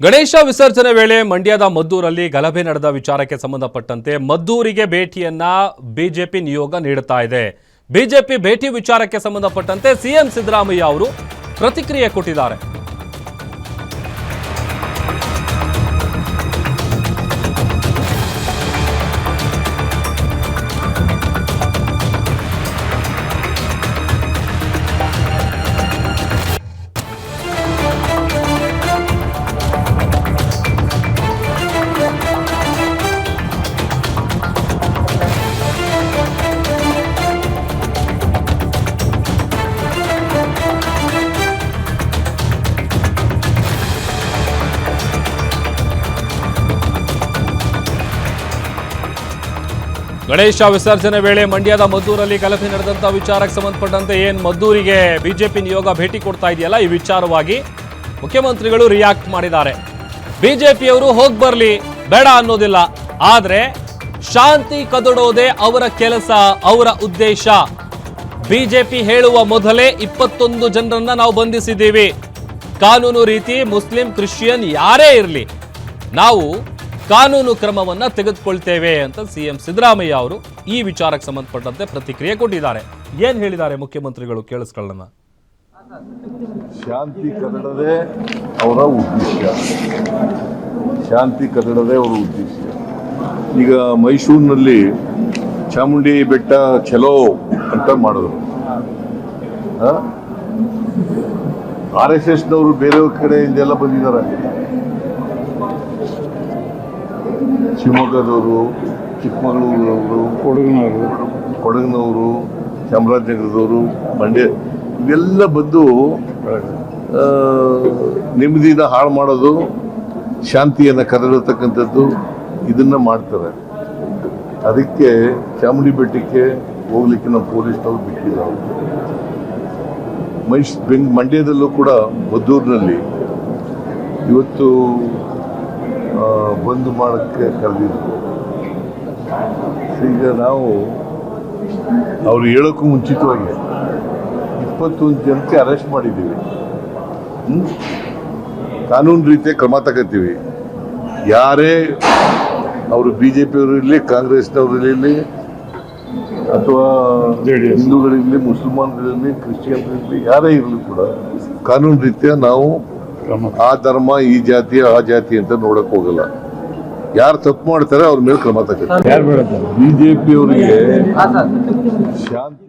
ಗಣೇಶ ವಿಸರ್ಜನೆ ವೇಳೆ ಮಂಡ್ಯದ ಮದ್ದೂರಲ್ಲಿ ಗಲಭೆ ನಡೆದ ವಿಚಾರಕ್ಕೆ ಸಂಬಂಧಪಟ್ಟಂತೆ ಮದ್ದೂರಿಗೆ ಭೇಟಿಯನ್ನ ಬಿಜೆಪಿ ನಿಯೋಗ ನೀಡುತ್ತಾ ಇದೆ. ಬಿಜೆಪಿ ಭೇಟಿ ವಿಚಾರಕ್ಕೆ ಸಂಬಂಧಪಟ್ಟಂತೆ ಸಿಎಂ ಸಿದ್ದರಾಮಯ್ಯ ಅವರು ಪ್ರತಿಕ್ರಿಯೆ ಕೊಟ್ಟಿದ್ದಾರೆ. ಗಣೇಶ ವಿಸರ್ಜನೆ ವೇಳೆ ಮಂಡ್ಯದ ಮದ್ದೂರಲ್ಲಿ ಗಲಭೆ ನಡೆದಂತ ವಿಚಾರಕ್ಕೆ ಸಂಬಂಧಪಟ್ಟಂತೆ ಮದ್ದೂರಿಗೆ ಬಿಜೆಪಿ ನಿಯೋಗ ಭೇಟಿ ಕೊಡ್ತಾ ಇದೆಯಲ್ಲ, ಈ ವಿಚಾರವಾಗಿ ಮುಖ್ಯಮಂತ್ರಿಗಳು ರಿಯಾಕ್ಟ್ ಮಾಡಿದ್ದಾರೆ. ಬಿಜೆಪಿಯವರು ಹೋಗಿ ಬರ್ಲಿ, ಬೇಡ ಅನ್ನೋದಿಲ್ಲ, ಆದ್ರೆ ಶಾಂತಿ ಕದಡೋದೇ ಅವರ ಕೆಲಸ, ಅವರ ಉದ್ದೇಶ. ಬಿಜೆಪಿ ಹೇಳುವ ಮೊದಲೇ 21 ಜನರನ್ನ ನಾವು ಬಂಧಿಸಿದ್ದೀವಿ. ಕಾನೂನು ರೀತಿ ಮುಸ್ಲಿಂ ಕ್ರಿಶ್ಚಿಯನ್ ಯಾರೇ ಇರಲಿ, ನಾವು ಕಾನೂನು ಕ್ರಮವನ್ನ ತೆಗೆದುಕೊಳ್ತೇವೆ ಅಂತ ಸಿಎಂ ಸಿದ್ದರಾಮಯ್ಯ ಅವರು ಈ ವಿಚಾರಕ್ಕೆ ಸಂಬಂಧಪಟ್ಟಂತೆ ಪ್ರತಿಕ್ರಿಯೆ ಕೊಟ್ಟಿದ್ದಾರೆ. ಏನ್ ಹೇಳಿದ್ದಾರೆ ಮುಖ್ಯಮಂತ್ರಿಗಳು, ಕೇಳಿಸ್ಕೊಳ್ಳೋಣ. ಶಾಂತಿ ಕದಡದೆ ಅವರ ಉದ್ದೇಶ, ಶಾಂತಿ ಕದಡದೆ ಅವರ ಉದ್ದೇಶ. ಈಗ ಮೈಸೂರಿನಲ್ಲಿ ಚಾಮುಂಡಿ ಬೆಟ್ಟ ಚಲೋ ಅಂತ ಮಾಡಿದ್ರು. RSSನವರು ಬೇರೆಯವ್ರ ಕಡೆಯಿಂದೆಲ್ಲ ಬಂದಿದ್ದಾರೆ. ಶಿವಮೊಗ್ಗದವರು, ಚಿಕ್ಕಮಗಳೂರವರು, ಕೊಡಗಿನವರು, ಚಾಮರಾಜನಗರದವರು, ಮಂಡ್ಯ, ಇವೆಲ್ಲ ಬಂದು ನೆಮ್ಮದಿನ ಹಾಳು ಮಾಡೋದು, ಶಾಂತಿಯನ್ನು ಕದಡತಕ್ಕಂಥದ್ದು, ಇದನ್ನ ಮಾಡ್ತಾರೆ. ಅದಕ್ಕೆ ಚಾಮುಂಡಿ ಬೆಟ್ಟಕ್ಕೆ ಹೋಗ್ಲಿಕ್ಕೆ ನಮ್ಮ ಪೊಲೀಸ್ನವರು ಬಿಟ್ಟಿದ್ದಾರೆ. ಮಂಡ್ಯದಲ್ಲೂ ಕೂಡ ಮದ್ದೂರಿನಲ್ಲಿ ಇವತ್ತು ಬಂದ್ ಮಾಡೋಕ್ಕೆ ಕರೆದಿದ್ರು. ಈಗ ನಾವು ಅವ್ರು ಹೇಳೋಕ್ಕೂ ಮುಂಚಿತವಾಗಿ 21 ಜನಕ್ಕೆ ಅರೆಸ್ಟ್ ಮಾಡಿದ್ದೀವಿ. ಕಾನೂನು ರೀತಿಯ ಕ್ರಮ ತಗೋತೀವಿ. ಯಾರೇ ಅವರು BJPಯವರು ಇರಲಿ, ಕಾಂಗ್ರೆಸ್ನವರು ಇರಲಿ, ಅಥವಾ ಹಿಂದೂಗಳಿರಲಿ, ಮುಸಲ್ಮಾನರಿರಲಿ, ಕ್ರಿಶ್ಚಿಯನ್ರಿರಲಿ, ಯಾರೇ ಇರಲಿ ಕೂಡ ಕಾನೂನು ರೀತಿಯ ನಾವು ಆ ಧರ್ಮ, ಈ ಜಾತಿ, ಆ ಜಾತಿ ಅಂತ ನೋಡಕ್ ಹೋಗಲ್ಲ. ಯಾರು ತಪ್ಪು ಮಾಡ್ತಾರೆ ಅವ್ರ ಮೇಲೆ ಕ್ರಮ ತಗೋತೀವಿ. BJPಯವರಿಗೆ ಶಾಂತಿ